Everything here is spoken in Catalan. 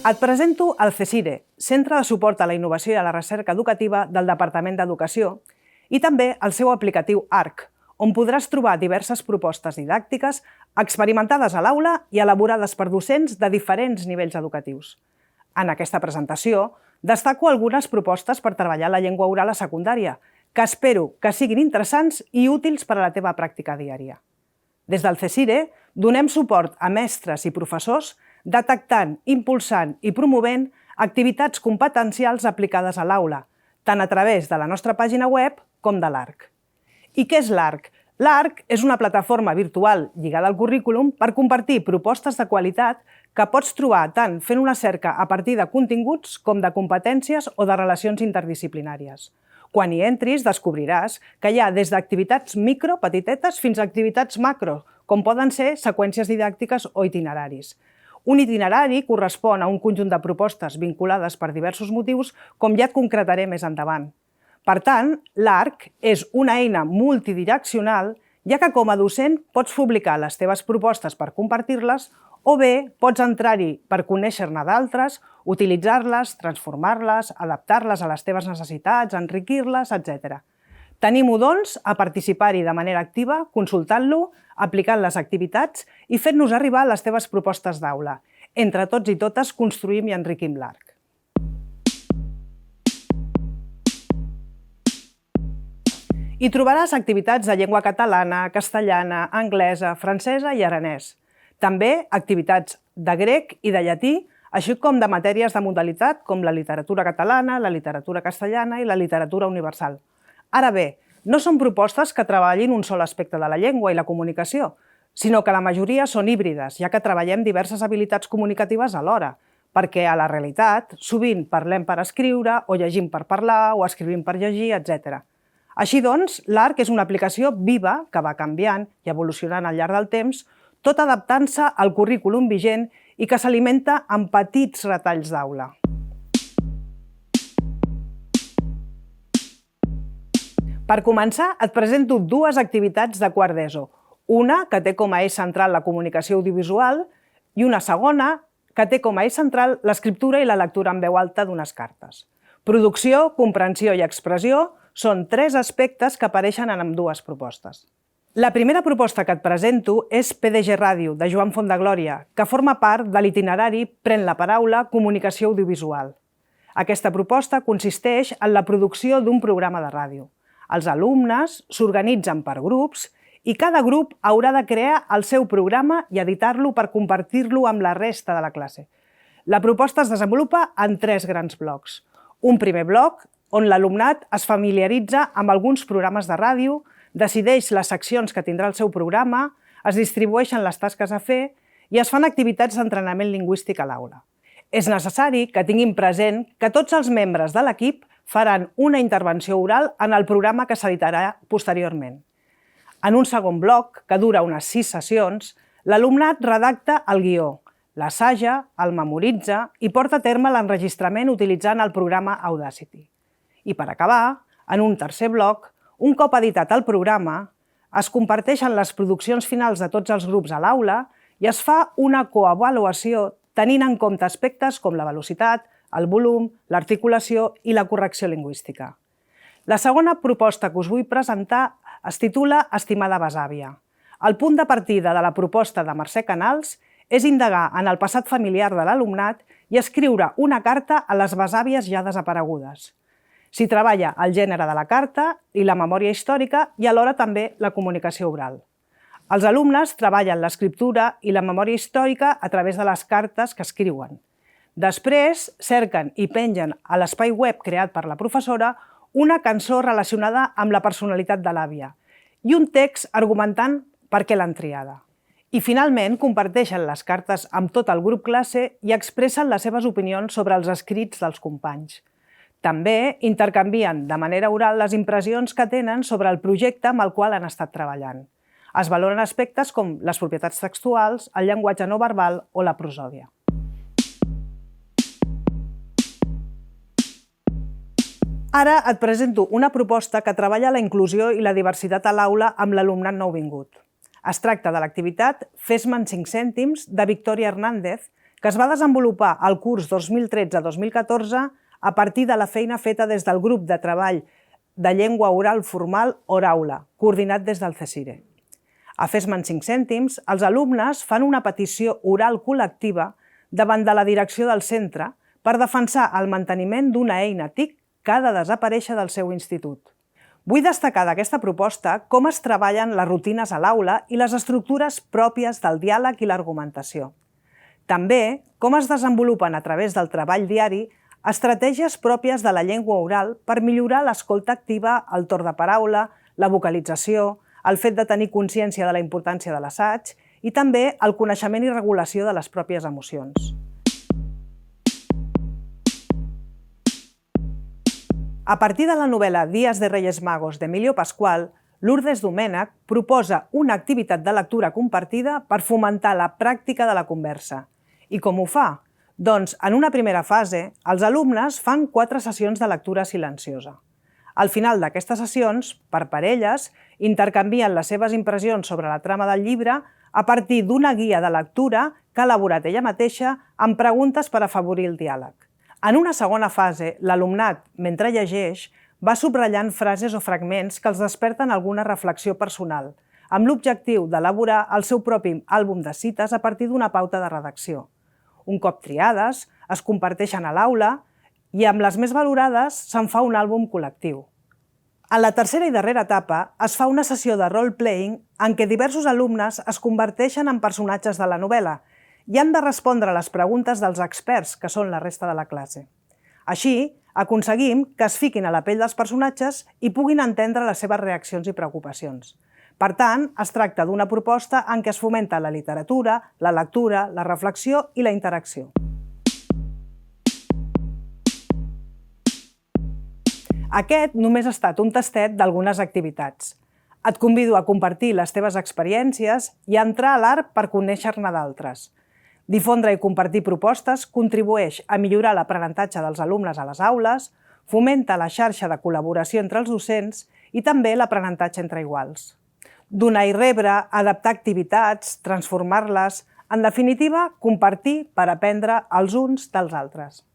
Et presento el CSIRE, Centre de Suport a la Innovació i a la Recerca Educativa del Departament d'Educació, i també el seu aplicatiu ARC, on podràs trobar diverses propostes didàctiques experimentades a l'aula i elaborades per docents de diferents nivells educatius. En aquesta presentació destaco algunes propostes per treballar la llengua oral a secundària, que espero que siguin interessants i útils per a la teva pràctica diària. Des del CSIRE donem suport a mestres i professors detectant, impulsant i promovent activitats competencials aplicades a l'aula, tant a través de la nostra pàgina web com de l'ARC. I què és l'ARC? L'ARC és una plataforma virtual lligada al currículum per compartir propostes de qualitat que pots trobar tant fent una cerca a partir de continguts com de competències o de relacions interdisciplinàries. Quan hi entris, descobriràs que hi ha des d'activitats micro, petitetes, fins a activitats macro, com poden ser seqüències didàctiques o itineraris. Un itinerari correspon a un conjunt de propostes vinculades per diversos motius, com ja et concretaré més endavant. Per tant, l'ARC és una eina multidireccional, ja que com a docent pots publicar les teves propostes per compartir-les o bé pots entrar-hi per conèixer-ne d'altres, utilitzar-les, transformar-les, adaptar-les a les teves necessitats, enriquir-les, etc. Tenim-ho, doncs, a participar-hi de manera activa, consultant-lo, aplicant les activitats i fent-nos arribar les teves propostes d'aula. Entre tots i totes construïm i enriquim l'ARC. Hi trobaràs activitats de llengua catalana, castellana, anglesa, francesa i aranès. També activitats de grec i de llatí, així com de matèries de modalitat com la literatura catalana, la literatura castellana i la literatura universal. Ara bé, no són propostes que treballin un sol aspecte de la llengua i la comunicació, sinó que la majoria són híbrides, ja que treballem diverses habilitats comunicatives alhora, perquè a la realitat sovint parlem per escriure, o llegim per parlar, o escrivim per llegir, etc. Així doncs, l'ARC és una aplicació viva que va canviant i evolucionant al llarg del temps, tot adaptant-se al currículum vigent i que s'alimenta amb petits retalls d'aula. Per començar, et presento dues activitats de quart d'ESO. Una que té com a eix central la comunicació audiovisual i una segona que té com a eix central l'escriptura i la lectura en veu alta d'unes cartes. Producció, comprensió i expressió són tres aspectes que apareixen en ambdues propostes. La primera proposta que et presento és PDG Ràdio, de Joan Fondeglòria, que forma part de l'itinerari Pren la paraula, comunicació audiovisual. Aquesta proposta consisteix en la producció d'un programa de ràdio. Els alumnes s'organitzen per grups i cada grup haurà de crear el seu programa i editar-lo per compartir-lo amb la resta de la classe. La proposta es desenvolupa en tres grans blocs. Un primer bloc, on l'alumnat es familiaritza amb alguns programes de ràdio, decideix les seccions que tindrà el seu programa, es distribueixen les tasques a fer i es fan activitats d'entrenament lingüístic a l'aula. És necessari que tinguin present que tots els membres de l'equip faran una intervenció oral en el programa que s'editarà posteriorment. En un segon bloc, que dura unes 6 sessions, l'alumnat redacta el guió, l'assaja, el memoritza i porta a terme l'enregistrament utilitzant el programa Audacity. I per acabar, en un tercer bloc, un cop editat el programa, es comparteixen les produccions finals de tots els grups a l'aula i es fa una coavaluació tenint en compte aspectes com la velocitat, el volum, l'articulació i la correcció lingüística. La segona proposta que us vull presentar es titula Estimada besàvia. El punt de partida de la proposta de Mercè Canals és indagar en el passat familiar de l'alumnat i escriure una carta a les besàvies ja desaparegudes. S'hi treballa el gènere de la carta i la memòria històrica i alhora també la comunicació oral. Els alumnes treballen l'escriptura i la memòria històrica a través de les cartes que escriuen. Després, cerquen i pengen a l'espai web creat per la professora una cançó relacionada amb la personalitat de l'àvia i un text argumentant per què l'han triada. I finalment comparteixen les cartes amb tot el grup classe i expressen les seves opinions sobre els escrits dels companys. També intercanvien de manera oral les impressions que tenen sobre el projecte amb el qual han estat treballant. Es valoren aspectes com les propietats textuals, el llenguatge no verbal o la prosòdia. Ara et presento una proposta que treballa la inclusió i la diversitat a l'aula amb l'alumnat nouvingut. Es tracta de l'activitat Fes-me'n 5 cèntims de Victòria Hernández, que es va desenvolupar al curs 2013-2014 a partir de la feina feta des del grup de treball de llengua oral formal Oraula, coordinat des del CSIRE. A Fes-me'n 5 cèntims, els alumnes fan una petició oral col·lectiva davant de la direcció del centre per defensar el manteniment d'una eina TIC que ha de desaparèixer del seu institut. Vull destacar d'aquesta proposta com es treballen les rutines a l'aula i les estructures pròpies del diàleg i l'argumentació. També com es desenvolupen a través del treball diari estratègies pròpies de la llengua oral per millorar l'escolta activa, el torn de paraula, la vocalització, el fet de tenir consciència de la importància de l'assaig i també el coneixement i regulació de les pròpies emocions. A partir de la novel·la Días de Reyes Magos d'Emilio Pascual, Lourdes Domènech proposa una activitat de lectura compartida per fomentar la pràctica de la conversa. I com ho fa? Doncs, en una primera fase, els alumnes fan 4 sessions de lectura silenciosa. Al final d'aquestes sessions, per parelles, intercanvien les seves impressions sobre la trama del llibre a partir d'una guia de lectura que ha elaborat ella mateixa amb preguntes per afavorir el diàleg. En una segona fase, l'alumnat, mentre llegeix, va subratllant frases o fragments que els desperten alguna reflexió personal, amb l'objectiu d'elaborar el seu propi àlbum de cites a partir d'una pauta de redacció. Un cop triades, es comparteixen a l'aula i amb les més valorades se'n fa un àlbum col·lectiu. En la tercera i darrera etapa es fa una sessió de role-playing en què diversos alumnes es converteixen en personatges de la novel·la i han de respondre a les preguntes dels experts, que són la resta de la classe. Així, aconseguim que es fiquin a la pell dels personatges i puguin entendre les seves reaccions i preocupacions. Per tant, es tracta d'una proposta en què es fomenta la literatura, la lectura, la reflexió i la interacció. Aquest només ha estat un tastet d'algunes activitats. Et convido a compartir les teves experiències i a entrar a l'art per conèixer-ne d'altres. Difondre i compartir propostes contribueix a millorar l'aprenentatge dels alumnes a les aules, fomenta la xarxa de col·laboració entre els docents i també l'aprenentatge entre iguals. Donar i rebre, adaptar activitats, transformar-les, en definitiva, compartir per aprendre els uns dels altres.